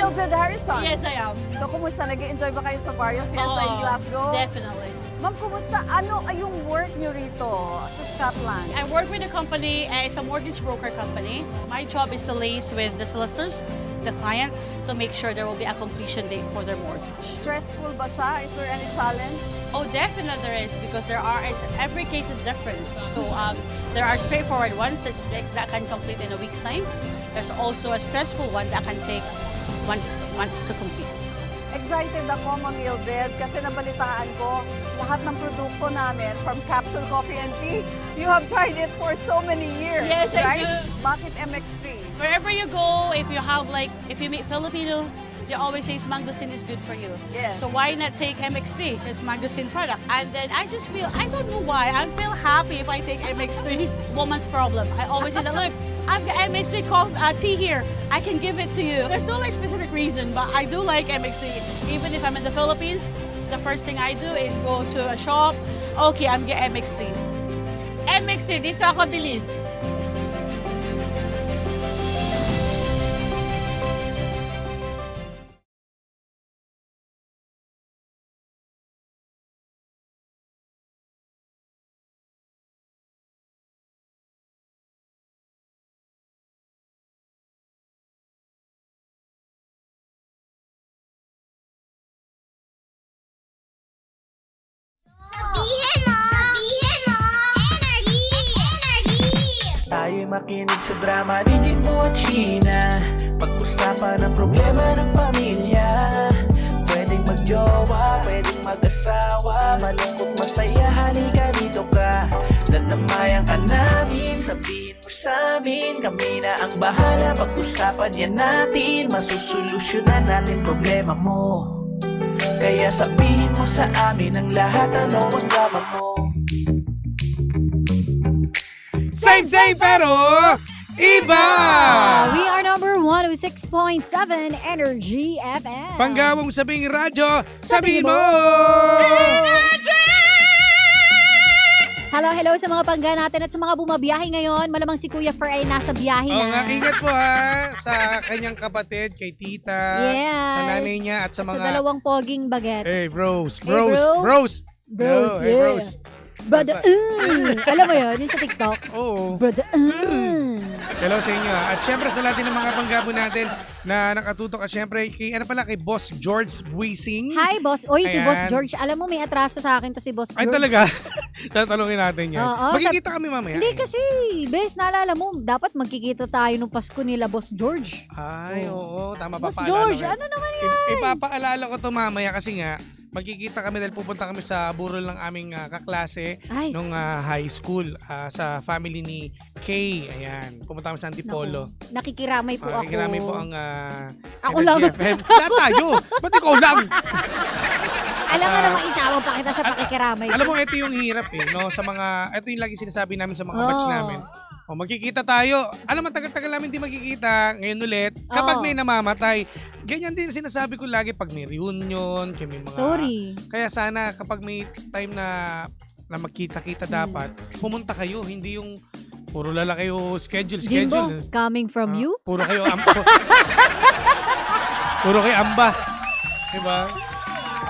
Mildred Harrison. Yes, I am. So, kumusta? Nag-enjoy ba kayo sa Barrio Fiesta in Glasgow? Definitely. Ma'am, kumusta? Ano ay yung work nyo rito sa Scotland? I work with a company, it's a mortgage broker company. My job is to liaise with the solicitors, the client, to make sure there will be a completion date for their mortgage. Stressful ba siya? Is there any challenge? Oh, definitely there is, because every case is different. So there are straightforward ones that can complete in a week's time. There's also a stressful one that can take months to complete. Excited ako, Ma'am Mildred, kasi nabalitaan ko lahat ng produkto namin from Capsule Coffee and Tea. You have tried it for so many years, Yes, I right? do. Bakit MX3? Wherever you go, if you meet Filipino, they always say mangosteen is good for you. Yes. So why not take MX3? It's mangosteen product. And then I just feel, I don't know why, I feel happy if I take MX3. Woman's problem. I always say that, look, I've got MX3 tea here. I can give it to you. There's no like specific reason, but I do like MX3. Even if I'm in the Philippines, the first thing I do is go to a shop. Okay, I'm getting MX3. MX3, dito ako bilhin. Sabihin mo! Energy! Tayo'y makinig sa drama ni Jimbo at Sheena. Pag-usapan ang problema ng pamilya. Pwedeng magjowa, pwedeng mag-asawa. Malungkot, masaya, halika dito ka. Dadamayan ka namin, sabihin mo sa'min. Kami na ang bahala, pag-usapan yan natin. Masusolusyonan natin problema mo. Kaya sabihin mo sa amin ang lahat, ano ang drama mo. Same pero iba! We are number 106.7 Energy FM. Panggawang sabing radyo, sabihin mo! Hello sa mga pangga natin at sa mga bumabiyahe ngayon. Malamang si Kuya Fer ay nasa biyahe Oo na. nga, ingat po ha sa kanyang kapatid, kay tita, Yes. sa nanay niya at sa At mga... sa dalawang poging bagets. Hey, bros. Hey, bro. Bros. Bros, Hey, yeah. bros. Brother, alam mo yun, yung sa TikTok? Oo. Brother, Hello sa inyo. At syempre sa lahat din ng mga panggabo natin na nakatutok. At syempre, kay Boss George Buising. Hi, boss. Oy, si Ayan. Boss George. Alam mo, may atraso sa akin to si Boss George. Ay talaga? Tatanungin natin yan. Oo, Magkikita kami mamaya. Hindi kasi, bes, naalala mo, dapat magkikita tayo nung Pasko nila, Boss George. Ay, oo. Tama, Boss papaalala George, ko yan. ano naman yan? Ipapaalala ko to mamaya kasi nga, magkikita kami dahil pupunta kami sa burol ng aming kaklase Ay. nung high school sa family ni Kay. Ayan. Pupunta kami sa Antipolo. Nakikiramay po ako. Nakikiramay po ang Ako Energy lang. FM. Lahat tayo. Ba't ikaw lang? Alam mo naman, isama pa kita sa pakikiramay. Alam mo, ito yung hirap no? Ito yung lagi sinasabi namin sa mga batch Oo. namin. O, magkikita tayo. Alam mo, tagal-tagal namin di magkikita. Ngayon ulit, kapag Oo. may namamatay. Ganyan din sinasabi ko lagi pag may reunion, kaya may mga... Sorry. Kaya sana kapag may time na magkita-kita dapat, pumunta kayo. Hindi yung puro lala kayo schedule. Jimbo, coming from you? Puro kayo puro kayo amba. Diba?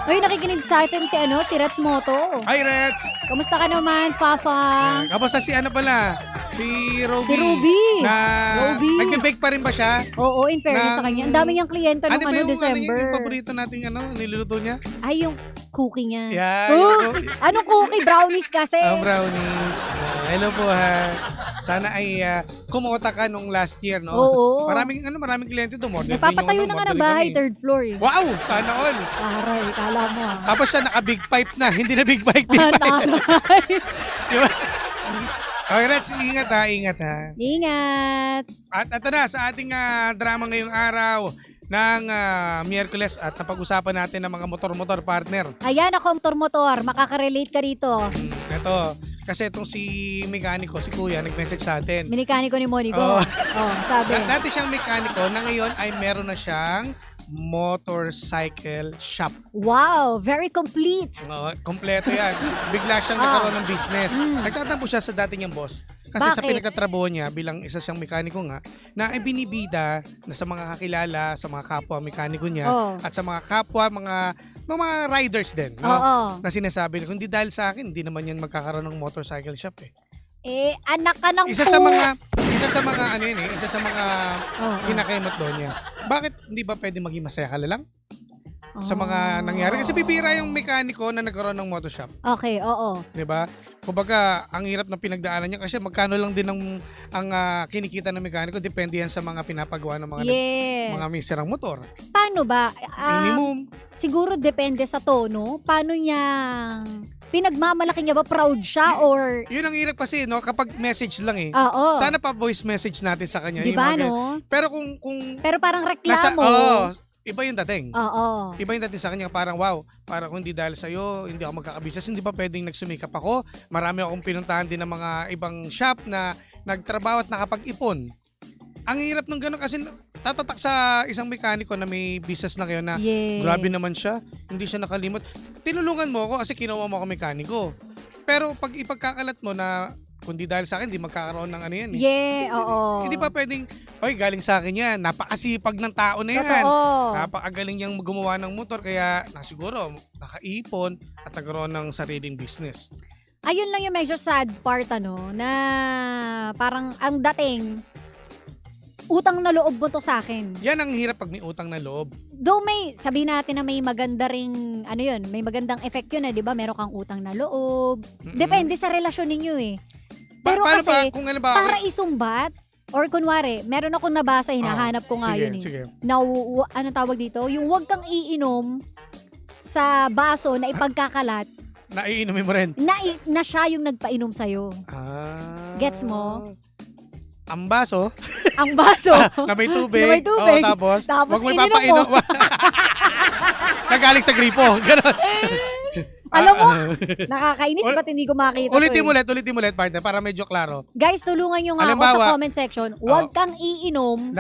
Uy, nakikinig sa atin si Rets Moto. Hi, Reds! Kamusta ka naman, Fafa? Kapos si pala? Si Ruby. Si Ruby. Na, Ruby. nagbe-bake pa rin ba siya? Oo, in fairness Ng- sa kanya. Ang dami niyang kliyenta nung ba yung, December. yung paborito natin niluluto niya? Ay, yung cookie niya. Yeah. Oh, anong cookie? Brownies kasi. Ang brownies. Hello po ha. Sana ay kumota ka nung last year, no? Oo. Maraming kliyente doon. Nagpapatayo na nga ng bahay, third floor eh. Wow! Sana all. Taray, kala mo ah. Tapos siya naka-big pipe na. Hindi na big pipe. Big pipe. Taray. Diba? Okay, Reds, ingat ha. Ingat. At ito na, sa ating drama ngayong araw ng Miyerkules at napag-usapan natin ng mga motor-motor partner. Ayan ako, motor. Makaka-relate ka rito. Ito, kasi itong si mekaniko, si Kuya, nag-message sa atin. Minikaniko ni Monico. Oo. Sabi. Dati siyang mekaniko na ngayon ay meron na siyang motorcycle shop. Wow, very complete. Kompleto yan. Bigla siyang nagkaroon ng business. Nagtatampo siya sa dati niyang boss Kasi sa Bakit? pinagtatrabaho niya bilang isa siyang mekaniko nga, na ibinibida na sa mga kakilala, sa mga kapwa mekaniko niya, Oo. at sa mga kapwa, mga riders din. No? Oo. Na sinasabi na, kundi dahil sa akin, hindi naman yan magkakaroon ng motorcycle shop eh. Anak ka ng Isa sa mga ano yun eh, isa sa mga Oo. kinakaimot doon niya. Bakit hindi ba pwede maging masaya ka lang sa Oh. mga nangyari? Kasi bibira yung mekaniko na nagkaroon ng motor shop. Okay, oo. 'Di ba? Kumbaga, ang hirap ng pinagdaanan niya kasi magkano lang din ang kinikita ng mekaniko, depende yan sa mga pinapagawa ng mga Yes. mga may sirang motor. Paano ba? Minimum. Siguro depende sa tono. Paano niya pinagmamalaki niya ba? Proud siya or... Yun ang hirap kasi, no? Kapag message lang eh. Oo. Sana pa voice message natin sa kanya. Di yung ba, mga ganyan. no? Pero kung Pero parang nasa, reklamo. iba yung dating. Oo. Iba yung dating sa kanya, parang wow, parang kung hindi dahil sa'yo, hindi ako magkakabisnes, hindi pa pwedeng nagsumikap ako. Marami akong pinuntahan din ng mga ibang shop na nagtrabaho at nakapag-ipon. Ang hirap ng gano'n kasi tatatak sa isang mekaniko na may business na kayo na Yes. grabe naman siya, hindi siya nakalimot. Tinulungan mo ako kasi kinuha mo ako mekaniko. Pero pag ipagkakalat mo na kundi dahil sa akin, hindi magkakaroon ng ano yan eh. Yeah, oo. Hindi pa pwedeng, oy, galing sa akin yan. Napakasipag ng tao na yan. Totoo. Napakagaling niyang gumawa ng motor kaya siguro nakaipon at nagkaroon ng sariling business. Ayun lang yung medyo sad part, na parang ang dating, utang na loob mo to sa akin. Yan ang hirap pag may utang na loob. Though may, sabi natin na may maganda ring, may magandang effect yun, di ba? Meron kang utang na loob. Mm-mm. Depende sa relasyon ninyo eh. Pero Paano kasi, pa, kung ano ba, para isumbat, or kunwari, meron akong nabasa, hinahanap ko nga sige, yun eh. sige. Na, anong tawag dito? Yung huwag kang iinom sa baso na ipagkakalat Naiinumin mo rin. na siya yung nagpainom sa'yo. Gets mo? Ang baso Ang baso. na may tubig. Na may tubig. Oo, tapos wag mo ininom ipapainom. Nagaling sa gripo. Ganon. Alam mo, nakakainis, ba't hindi ko makita Ulitin to mo ulit, partner, para medyo klaro. Guys, tulungan nyo nga ako Halimbawa, sa comment section. Huwag kang iinom.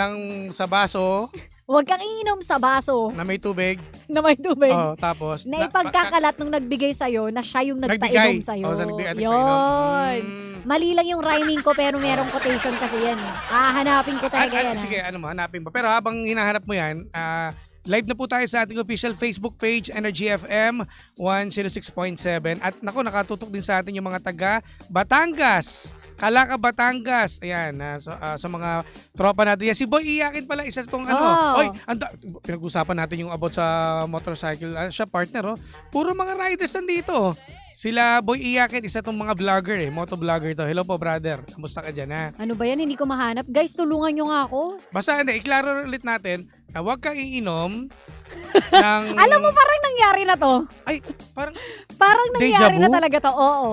Sa baso Huwag kang iinom sa baso na may tubig. na may tubig. Tapos Na ipagkakalat nung nagbigay sa'yo na siya yung nagpainom sa'yo. Sa nagbigay. Yun. Mali lang yung rhyming ko pero merong quotation kasi yan. Hahanapin ko talaga yan. Sige, hanapin mo. Pero habang hinahanap mo yan, live na po tayo sa ating official Facebook page, Energy FM 106.7. At naku, nakatutok din sa atin yung mga taga Batangas. Calaca, Batangas. Ayan, sa mga tropa natin. Yan, si Boy Iyakin pala, isa itong Oy, pinag-usapan natin yung about sa motorcycle. Siya partner, Puro mga riders nandito. Sila Boy Iyakin, isa itong mga vlogger motovlogger to. Hello po, brother. Kamusta ka dyan, ha? Ano ba yan? Hindi ko mahanap. Guys, tulungan nyo nga ako. Basta, iklaro ulit natin na huwag kang iinom ng... Alam mo, parang nangyari na to. Ay, parang Parang Deja nangyari vu? na talaga to. Oo.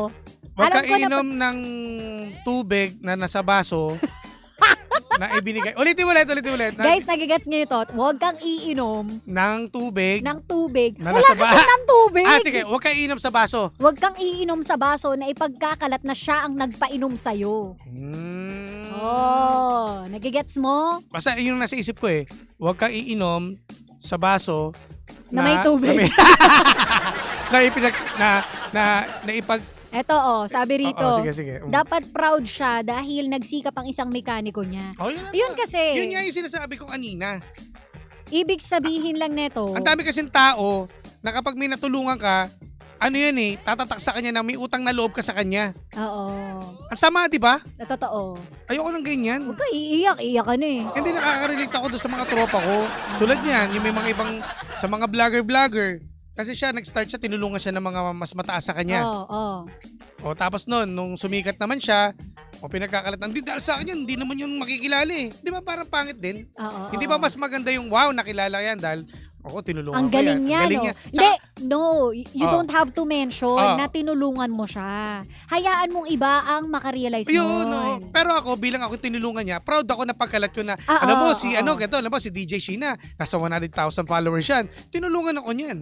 huwag Alam kang ko na iinom ng tubig na nasa baso na ibinigay. Ulitin mo ulit. Guys, nagigets nyo ito. Huwag kang iinom Ng tubig. ng tubig. Na Wala nasa kasi ng tubig. Sige, huwag kang iinom sa baso. Huwag kang iinom sa baso na ipagkakalat na siya ang nagpainom sa'yo. Oh, nagigets mo? Basta yun yung nasa isip ko Huwag kang iinom sa baso Na may tubig. na ipag... Eto sabi rito. Sige. Dapat proud siya dahil nagsikap ang isang mekaniko niya. Yun kasi. Yun nga yung sinasabi kong anina. Ibig sabihin lang neto. Ang dami kasing tao na kapag may natulungan ka, tatatak sa kanya na may utang na loob ka sa kanya. Oo. Ang sama, di ba? Totoo. Ayoko ng ganyan. Huwag ka iiyak ka na eh. Hindi nakaka-relate ako doon sa mga tropa ko. Tulad niyan, yung may mga ibang, sa mga vlogger. Kasi siya, nag-start siya, tinulungan siya ng mga mas mataas sa kanya. Oo. O tapos noon, nung sumikat naman siya, pinagkakalat, hindi dahil sa akin yun, hindi naman yung makikilala Di ba parang pangit din? Oo. Hindi ba mas maganda yung wow, nakilala yan dahil ako tinulungan Ang ko yan. galing niya, Galing no? niya. Hindi, no. You Oh. don't have to mention na tinulungan mo siya. Hayaan mong iba ang makarealize Yun, nun. Pero ako, bilang ako tinulungan niya, proud ako na pagkalat ko na, Ah, alam mo, oo, si DJ Sheena, nasa 100,000 followers yan. Tinulungan ako niyan.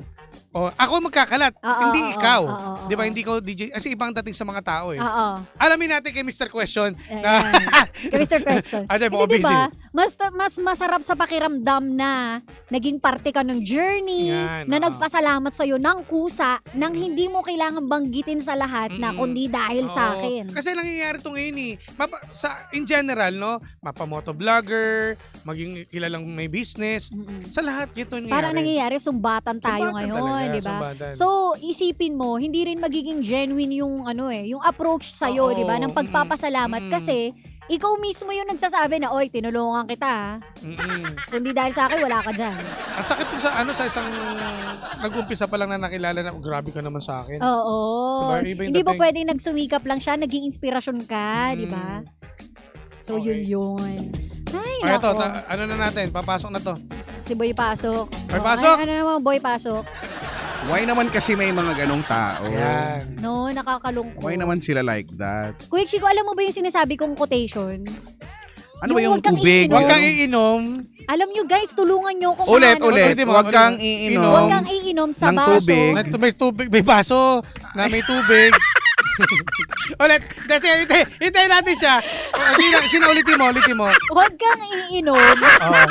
Ako magkakalat, hindi ikaw. Di ba, hindi ko DJ, kasi ibang dating sa mga tao Oo. Alamin natin kay Mr. Question. Kay Mr. Question. Ate, Hindi, mo busy. diba? Mas masarap sa pakiramdam na naging parte ka ng journey, Yan, na oo. nagpasalamat sa sa'yo ng kusa nang hindi mo kailangan banggitin sa lahat na kundi dahil sa Oo. akin. Kasi nangyayari ito ngayon eh. In general, no? Mapamotovlogger, maging kilalang may business. Sa lahat, ito nangyayari. Parang nangyayari, sumbatan tayo Sumbatan ngayon, talaga, di ba? sumbatan. So, isipin mo, hindi rin magiging genuine yung yung approach sa'yo, Oo, di ba? Ng pagpapasalamat mm-mm. kasi ikaw mismo yung nagsasabi na, oy, tinulungan kita, ha? Kundi dahil sa akin, wala ka dyan. Ang sakit po sa isang nag-umpisa pa lang na nakilala na, grabe ka naman sa akin. Oo. Diba? Iba yung Hindi ba dating. pwedeng nagsumikap lang siya, naging inspirasyon ka, di ba? So, Okay. yun. Ay, Ay, ito, nako. ano na natin? Papasok na to. Si Boy Pasok. Boy Oh, Pasok! Ano naman, Boy Pasok? Why naman kasi may mga ganong tao? Yan. No, nakakalungkot. Why naman sila like that? Kuya Chico, alam mo ba yung sinasabi kong quotation? Ano ba yung huwag kang tubig? iinom. Huwag kang iinom. Alam nyo guys, tulungan nyo kung Ulit. Ulitin mo, Huwag kang ulitin mo. iinom. Huwag kang iinom sa ng baso. tubig. May tubig, may baso na may tubig. Ulit. Kasi hintayin natin siya. Ulitin mo. Huwag kang iinom Oh.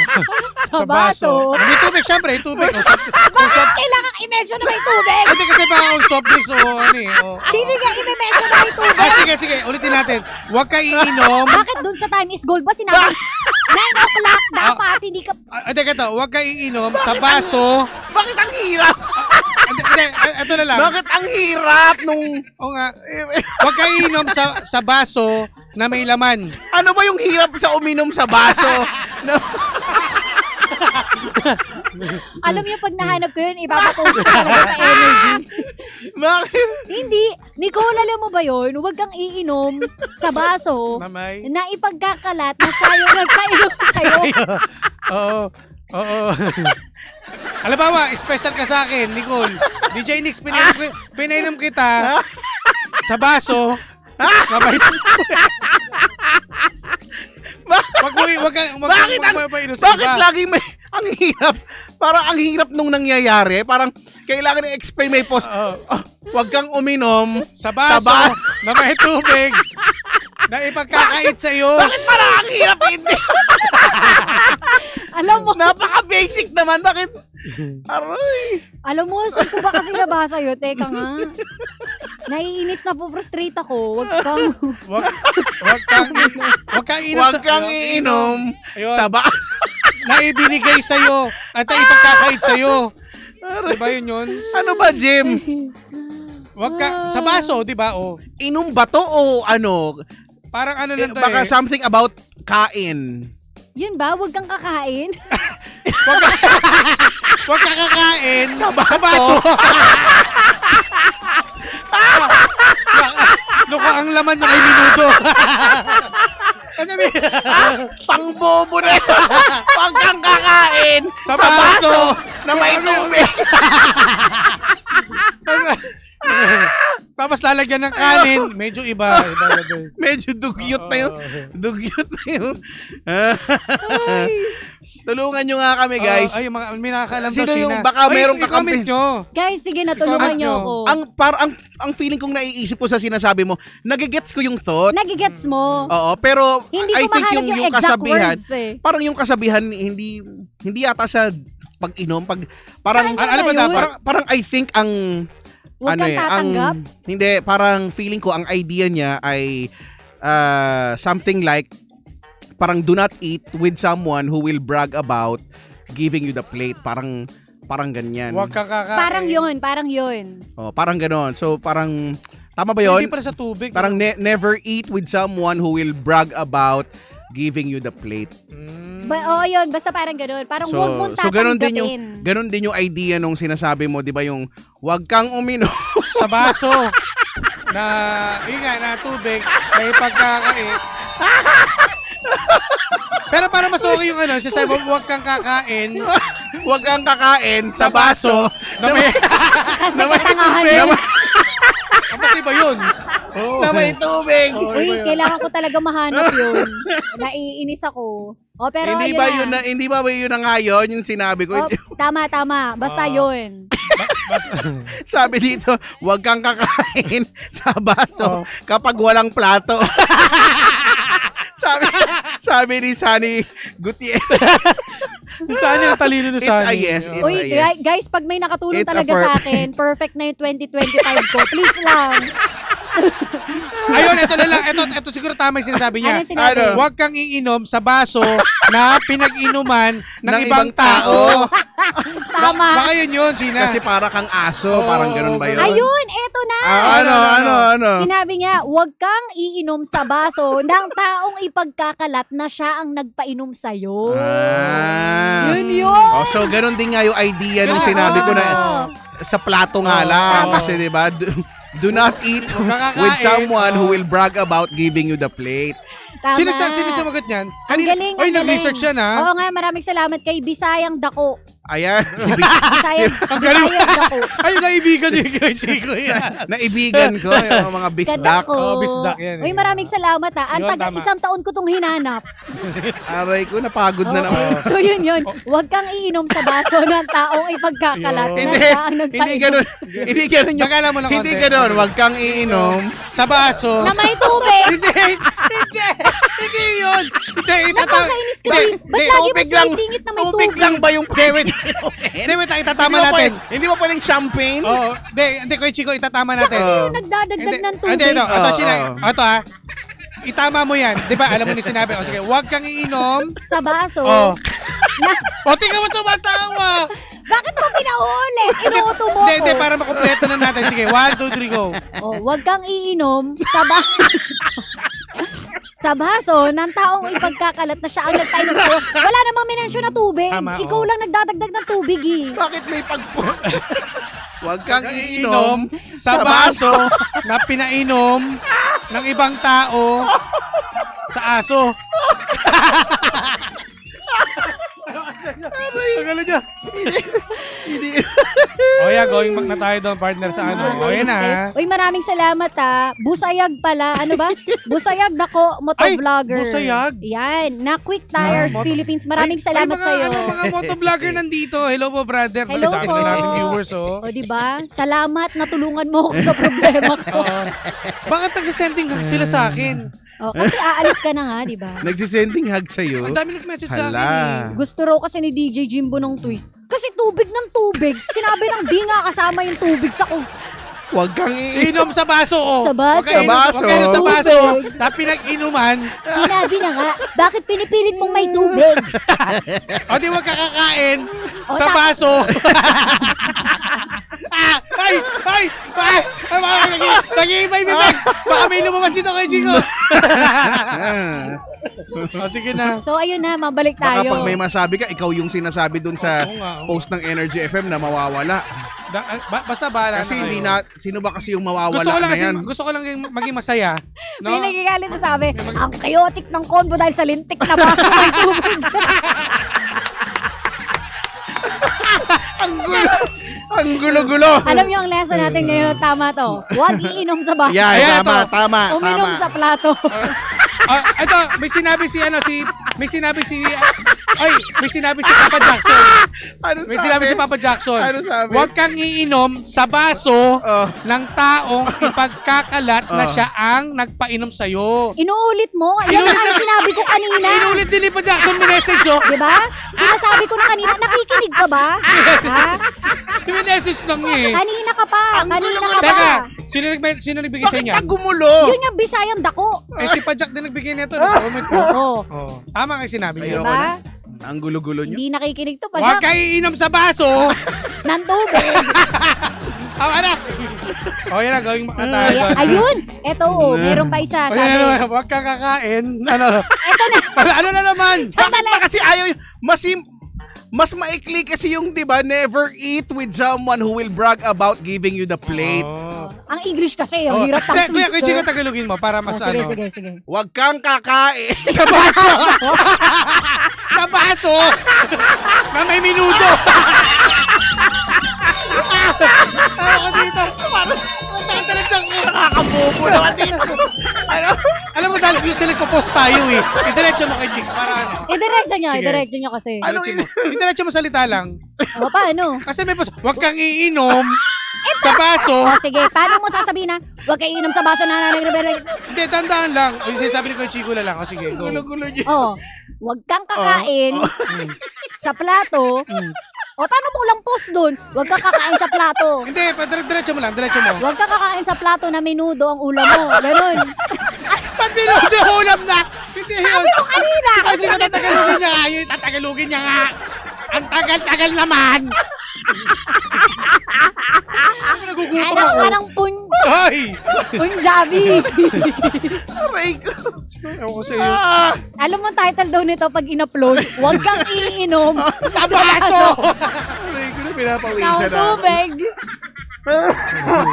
sa baso. May tubig, syempre. Tubig. Bakit kailangan i-mention na may tubig? Hindi kasi baka kung soft drinks o ano eh. Hindi nga i-mention na may tubig. Sige. Ulitin natin. Huwag ka iinom. Bakit dun sa time is gold ba sinabi 9 o'clock dapat hindi ka... Hindi ka to. Huwag ka iinom sa baso. Bakit ang hirap? Hindi, ito na lang. Bakit ang hirap nung... O nga. Huwag ka iinom sa baso na may laman. Ano ba yung hirap sa uminom sa baso? No. Alam niyo pag nahanap ko yun, ipapapost ko talaga sa energy. Bakit? Hindi. Nicole, alam mo ba yun? Huwag kang iinom sa baso Mamay. na ipagkakalat na siya yung nagpainom sa'yo. Oo. Alam ba, special ka sa akin, Nicole. DJ Nix, pinainom kita sa baso. Mabait. Bakit laging may... Ang hirap. Parang ang hirap nung nangyayari. Parang kailangan i-explain may post. Huwag kang uminom Sa baso na may tubig na ipagkakait sa'yo. Bakit parang ang hirap hindi? Alam mo, Napaka-basic naman. Bakit? Aray. alam mo, saan ko ba kasi nabasa yun? Teka nga. Naiinis na po, frustrate ako. Huwag kang inom Huwag kang iinom Ayun. sa baso. na ibinigay sa'yo at na ipagkakait sa'yo. Di ba yun? Ano ba, Jim? Huwag ka, sa baso, di ba? Oh. Inom ba to o ano? Parang ano lang to Baka eh. something about kain. Yun ba? Huwag kang kakain? Huwag ka kakain Sa baso. Luka ang laman ng ay minuto. Kasi Pangbobo na. Huwag kang kakain Sa sa baso baso na may tubig. tapos lalagyan ng kanin, medyo iba. Medyo dugyot na yun. Dugyot na yun. Tulungan nyo nga kami, guys. Ay, may nakakaalam Sino daw, yung Sheena. baka merong i-comment kakampi? nyo. Guys, sige, natulungan Ikaw, niyo ano? ako. Ang feeling kong naiisip ko sa sinasabi mo, nagigets ko yung thought. Nagigets mo? Oo, pero Hindi I ko think mahanap yung exact kasabihan, words eh. parang yung kasabihan hindi yata sa pag-inom, parang Saan Alam mo ba yun? dapat, parang I think ang Huwag kang tatanggap? hindi, parang feeling ko ang idea niya ay something like parang do not eat with someone who will brag about giving you the plate. Parang ganyan. huwag ka kakain. Parang yun. Oh, parang ganon. So parang tama ba 'yon? Hindi pala sa tubig. Parang never eat with someone who will brag about giving you the plate. Oo, yun. Basta parang ganun. Parang huwag mong tatanggapin. ganun din yung idea nung sinasabi mo, 'di ba, yung huwag kang uminom. Sa baso na, na tubig na ipagkakait. Pero para mas okay yung sinasabi mo, huwag kang kakain Huwag kang kakain sa baso na may, Kasi katangahan yun. pati ba yun? Oh. na may tubig. Oh, Uy, iba yun. kailangan ko talaga mahanap yun. Naiinis ako. O, pero Hindi ayun ba na. yun hindi ba yun na nga yun, yung sinabi ko? O, tama. Basta yun. Sabi dito, huwag kang kakain sa baso kapag walang plato. sabi ni Sunny Gutierrez. Saan yung talino na It's saan? a yes. It's Uy, a yes. guys, pag may nakatulong It's a talaga sa akin, perfect na yung 2025 ko. Please lang. Ayun, ito na lang. Ito siguro tama yung sinasabi niya. Ano yung sinabi? Ano? Huwag kang iinom sa baso na pinag-inuman ng Ng ibang ibang tao. Tama. Baka yun, Gina. Kasi para kang aso, parang ganun ba yun? Ayun, eto na. Ano? Sinabi niya, huwag kang iinom sa baso ng taong ipagkakalat na siya ang nagpainom sa'yo. Yun yun. Oh, so, ganun din nga yung idea nung sinabi ko na sa plato nga lang. Kasi, di ba, do not eat Kakakain. with someone who will brag about giving you the plate. Tama. Sino sumagot niyan? Ang galing, Oy, ang galing. nag-research yan, ha? Oo nga, maraming salamat kay Bisayang Dako. Ayan, Ang galing. Bisayang Dako. Ay, naibigan ni kay Chico yan. naibigan ko yung mga bisdak. Kadako. Oh, bisdak yan, Uy, eh. maraming salamat ha. Ang Yun, taga tama. isang taon ko tong hinanap. Aray ko, napagod na naman. So yun. Huwag kang iinom sa baso ng taong ipagkakalat Yun. na siya ang Hindi nagpainom ganun. sa'yo. Hindi ganun yung... Bagala mo lang Hindi konti. ganun. Huwag kang iinom. Sa baso. Na may tubig. Hindi yun. Hindi, Nakakainis kasi. Ba't lagi mo sinisingit na may tubig? Tubig lang ba yung Hindi, wait, itatama natin. Hindi mo pwedeng champagne? Oo, hindi, Kuya Chico, itatama natin. Kasi yung nagdadagdag ng tubig. Hindi, ito Oo. ha. Itama mo yan. Di ba, alam mo ni sinabi. O sige, huwag kang iinom. Sa baso. Oh. Na, O, tingnan mo tumatawa. bakit mo pinaulit? Inuuto mo Hindi, ko. para makompleto na natin. Sige, 1, 2, 3, go. Oh, huwag kang iinom sa sa baso ng taong ipagkakalat na siya ang nagpainom sa'yo. Wala namang minensyon na tubig. Tama, Ikaw oo. lang nagdadagdag ng tubig eh. Bakit may Huwag kang Iinom iinom sa baso na pinainom ng ibang tao sa aso. Ang galing niya. O yan, going back na tayo doon, partner, sa ano. O yan na. Uy, maraming salamat ha. Busayag pala. Ano ba? Busayag Dako, motovlogger. Ay, Busayag? Yan. Na Quick Tires Moto- Philippines. Maraming salamat mga, sa'yo. mga motovlogger nandito. Hello po, brother. Hello Dami po. na natin viewers, oh. O, diba? Salamat. Natulungan mo ako sa problema ko. Oo. Bakit nagsasending ka sila sa akin? O, kasi aalis ka na nga, diba? Nagsisending hug sa'yo. Ang dami nag-message sa akin, Hala. eh. Gusto raw kasi ni DJ Jimbo ng twist. Kasi tubig ng tubig. Sinabi ng di nga kasama yung tubig sa Huwag kang iinom. Inom sa baso, oh. Sa baso. Huwag kayo Sa baso. Huwag kayo sa baso. Tubig. Na pinag-inuman. Sinabi na nga, bakit pinipilit mong may tubig? O di huwag kakakain O, sa baso. Ay! Nag-iiba yung bibig. Baka may lumabas dito kay Chico. O, sige na. So ayun na, mabalik Baka tayo. pag may masabi ka, ikaw yung sinasabi dun sa Oo nga, oo. post ng Energy FM na mawawala. Basta bahala Kasi na hindi kayo. na, sino ba kasi yung mawawala Gusto ko lang na kasi, yan? gusto ko lang maging masaya. No? May nagigalit na sabi, ang chaotic ng convo dahil sa lintik na baso may tubig. Ang gulo-gulo. Alam niyo ang lesson natin ngayon, tama to. Huwag iinom sa baso. Yeah, Ayan, tama. Uminom sa plato. Ito, may sinabi si Papa Jackson. Ano May sinabi si Papa Jackson. Ano sabi? Huwag kang iinom sa baso Oh. ng taong ipagkakalat na siya ang nagpainom sa'yo. Inuulit mo. Yan ang sinabi ko kanina. Inulit din ni Papa Jackson minessage, oh. Di ba? Sinasabi ko na kanina, nakikinig ka ba? Ha? Minessage lang niya eh. Kanina ka pa. Kanina ka pa. Teka, sino nagbigay sa Bakit inyo? ka gumulo? Yun yung Bisayang Dako. Eh, si Pajak din nagbigay nito. Nag-comment ko. Oo. Oh. Tama kayo sinabi niyo. Ayoko Diba? na. Ang gulo-gulo nyo. Hindi nakikinig to. Huwag Pag kayo iinom sa baso. ng tubig. Tama na. O, yan na. Going back na tayo. doon. Ayun. Eto, meron pa isa. O, yan na naman. Sabi, Huwag kang kakain. Ano? eto na. Ano na naman? Bakit ba kasi ayaw, mas maikli kasi yung, di ba, never eat with someone who will brag about giving you the plate. Oh. Ang English kasi, ang hirap Kuya, tang twist. Kuya Chico, Tagalogin mo para mas Sige, ano. sige. Huwag kang kakain. Sa baso. Sa baso. Na may minudo. Ako dito. Saan talaga ko? Nakakabobo naman dito. Alam mo, dahil gusto nagpo-post tayo eh. Idiretso mo kay Chicks para ano. Idiretso nyo, Sige. idiretso nyo kasi. Idiretso mo salita lang. O, paano? Kasi may post, huwag kang iinom sa baso. O, sige, paano mo sasabihin na, huwag kayo inom sa baso na Hindi, tandaan lang. O, yung sinasabi ni Kuya Chico na lang. O, sige, go. Gulo-gulo nyo. O, huwag kang kakain sa plato, o paano mo lang post dun? Huwag ka kakain sa plato. Hindi, diretso mo lang, diretso mo. Huwag ka kakain sa plato na menudo ang ulam mo. Ganon. Ba't binudo ulam na? Hindi yun. Sabi ko kanina. Sige, tatagalugin niya nga. Yun, tatagalugin niya nga. Ang tagal-tagal naman. Nagugutom Ano ako. ka ng Ay! Punjabi. Aray ko. Ewan ko sa iyo. Alam mo ang title daw nito pag in-upload, huwag kang iinom Sa baso! Aray ko na ng pinapawisan na. tubig.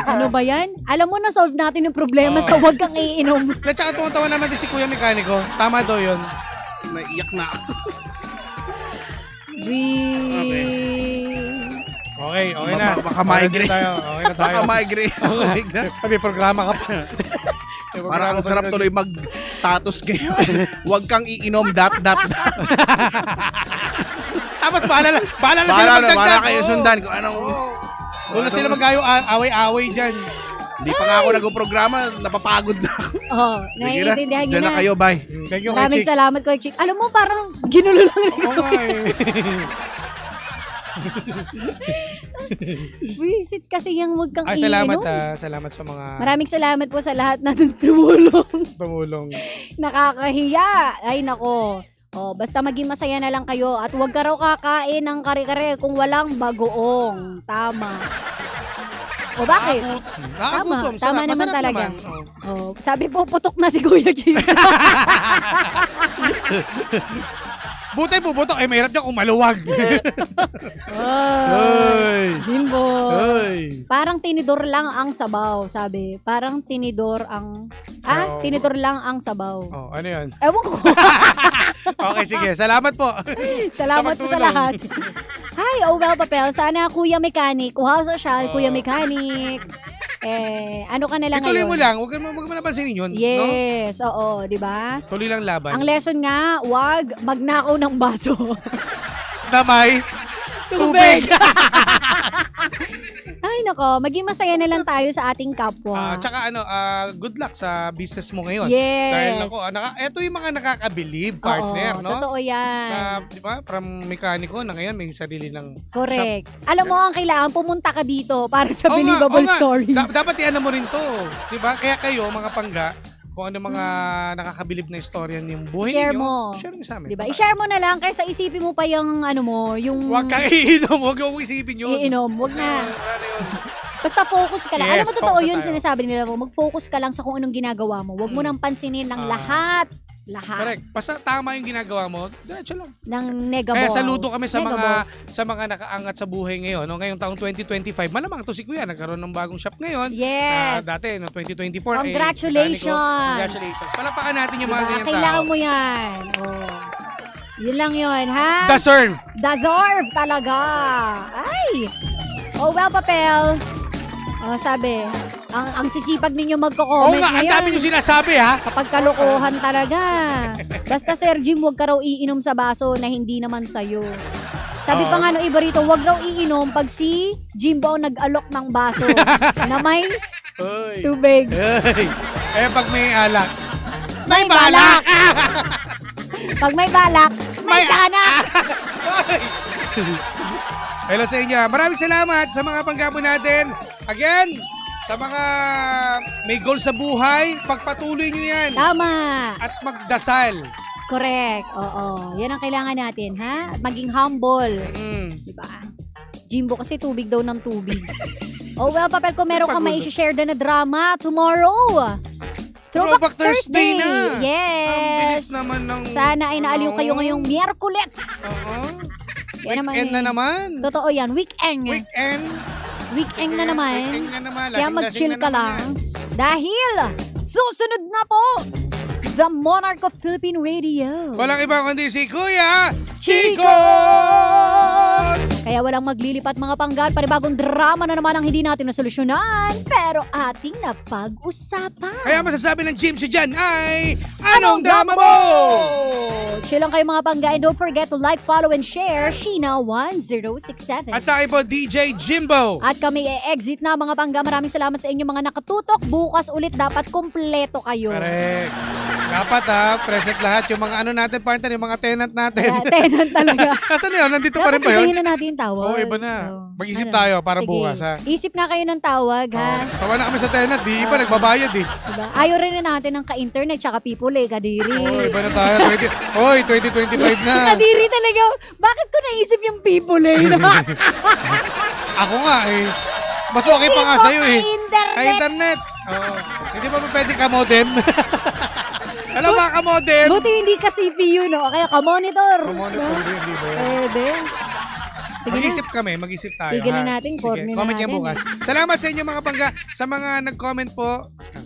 Ano ba yan? Alam mo, na-solve natin yung problema sa huwag kang iinom. At saka tuwang-tawa naman din si Kuya Mekaniko. Tama daw yun. Naiyak na ako. Okay na. Baka migraine. Okay na tayo. Baka migraine. Okay. May programa ka pa. May Parang ang programa sarap pa- tuloy mag-status ngayon. Huwag kang iinom, dot. Tapos bahala sila magdagdag. Bahala kayo Oo. sundan kung anong... Doon na sila mag-away-away dyan. Hindi pa nga ako nag-programa, napapagod na ako. Oh, Sige na, naiintindihan nyo dyan na na. kayo, bye. Thank you, Maraming Kuya Chicks. salamat, Kuya Chick. Alam mo, parang ginulo lang rin Oo ako. nga eh. Visit kasi yung huwag kang Ay, iinom. salamat sa mga Maraming salamat po sa lahat na tumulong. tumulong. Nakakahiya. Ay, nako. Oh, basta maging masaya na lang kayo at huwag ka raw kakain ng kare-kare kung walang bagoong. Tama. O bakit? Nakagutom. Tama Sarap. naman Masarap talaga. naman. Oo. Oh, sabi po putok na si Kuya Chicks. Buti puputok. Eh, mahirap niya kung maluwag. Ay, Jimbo. Ay. Parang tinidor lang ang sabaw, sabi. Parang tinidor ang... Oo. tinidor lang ang sabaw. Oh, ano yan? Ewan ko. Okay, sige. Salamat po. Salamat po sa pagtulong. lahat. Hi, well, Papel. Sana Kuya Mechanic. Kuha social, Kuya Mechanic. Ano ka na lang Ituloy ngayon? mo lang. Huwag mo napansinin yun. No? Yes, oo, di ba? Tuloy lang laban. Ang lesson nga, wag magnakaw ng baso. Na may tubig. Ay, nako, maging masaya na lang tayo sa ating kapwa. Tsaka good luck sa business mo ngayon. Yes. Dahil ito yung mga nakaka-believe, partner, Oo, no? totoo yan. Na, di ba, from mekaniko na ngayon may sarili ng Correct. Alam mo, ang kailangan, pumunta ka dito para sa Oo nga, believable oo nga. stories. Dapat iano mo rin to. Di ba? Kaya kayo, mga pangga, kung ano mga nakakabilib na istorya ng buhay Share ninyo, mo. share mo sa amin. Diba? I-share mo na lang kaysa isipin mo pa yung yung Huwag kang iinom. Huwag mo isipin yun. iinom. Huwag na. Ano yun? Basta focus ka lang. Yes, Alam mo, totoo focus yun, tayo. sinasabi nila mo. Mag-focus ka lang sa kung anong ginagawa mo. Huwag mo nang pansinin ng lahat. Correct. Basta tama yung ginagawa mo, diretso lang. Ng nega Kaya balls. saludo kami sa Nega mga balls. nakaangat sa buhay ngayon. No? Ngayong taong 2025, malamang to si Kuya, nagkaroon ng bagong shop ngayon. Yes. Dati, no, 2024. Congratulations. Congratulations. Palapakan natin yung mga Diba? ganyan Kailangan tao. mo yan. Oh. Yun lang yun, ha? Deserve. Deserve talaga. Ay! Oh, well, Papel. Oh, sabi, ang sisipag ninyo Oo magko-comment nga, ang ngayon. dami nyo sinasabi ha. Kapag kalokohan talaga. Basta, Sir Jim, huwag ka raw iinom sa baso na hindi naman sa'yo. Sabi pa nga nung iba rito, huwag raw iinom pag si Jimbo ang nag-alok ng baso na may Uy. tubig. Uy. Pag may alak. May balak. Pag may balak, may tsana. Hello sa inyo. Maraming salamat sa mga panggabo natin. Again, sa mga may goal sa buhay, pagpatuloy nyo yan. Tama. At magdasal. Correct. Oo. Yan ang kailangan natin, ha? Maging humble. Diba? Jimbo kasi tubig daw ng tubig. Oh, well, Papel, kung meron kang mai-share na drama tomorrow. Throwback Thursday na. Ang bilis Yes. naman ng... Sana ay naaliw kayo ngayong Miyerkules. Oo. Yan naman Weekend eh. na naman. Totoo yan. Weekend. Weekend. Weekend na naman. Weekend na naman. Kaya Lasing-lasing mag-chill na ka naman lang. yan. Dahil susunod na po The Monarch of Philippine Radio. Walang iba kundi si Kuya Chico! Kaya walang maglilipat mga panggat, panibagong drama na naman ang hindi natin nasolusyonan, pero ating napag-usapan. Kaya masasabi ng Jim si Jan ay, anong drama mo? Chill lang kayo mga pangga, and don't forget to like, follow, and share Sheena1067. At sa akin po, DJ Jimbo. At kami e-exit na mga pangga. Maraming salamat sa inyo mga nakatutok. Bukas ulit dapat kumpleto kayo. Correct. Dapat present lahat yung mga ano natin, partner, yung mga tenant natin. Tenant talaga. Nasaan yun? Nandito pa rin ba Dapat yun? ibahin na natin yung tawag. Oo, iba na. Oh. Mag-isip Ano? tayo para Sige. bukas, ha? Isip nga kayo ng tawag, ha? Sawa na kami sa tenant, di iba nagbabayad eh. Diba? Ayaw rin na natin ng ka-internet tsaka people kadiri. Oo, iba na tayo. 2025 na. Kadiri talaga. Bakit ko naisip yung people Ako nga eh. Mas okay pa nga sa'yo eh. Ka-internet. Ka-internet. Oo. Hindi ba pwedeng ka-modem? Alam mo, ka-modem. Buti hindi ka CPU, no? Kaya ka-monitor. Ka-monitor, hindi ba yan? Pwede. Sige Mag-isip na. kami, mag-isip tayo. Tigilan ha? natin, Sige, corner comment yan natin. bukas. Salamat sa inyo mga pangga. Sa mga nag-comment po,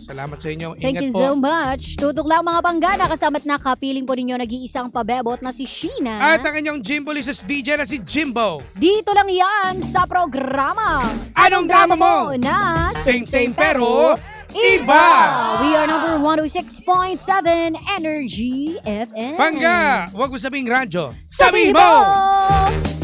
salamat sa inyo. Thank Ingat you po. so much. Tutok lang mga panggana, kasama't nakapiling po ninyo nag-iisang pabebot na si Sheena. At ang inyong Jimbo Lisa's DJ na si Jimbo. Dito lang yan sa programa. Anong drama mo? Na Same pero iba. We are number 106.7 Energy FM. Pangga, wag mo sabing radyo. Sabihin Sabihin mo! mo!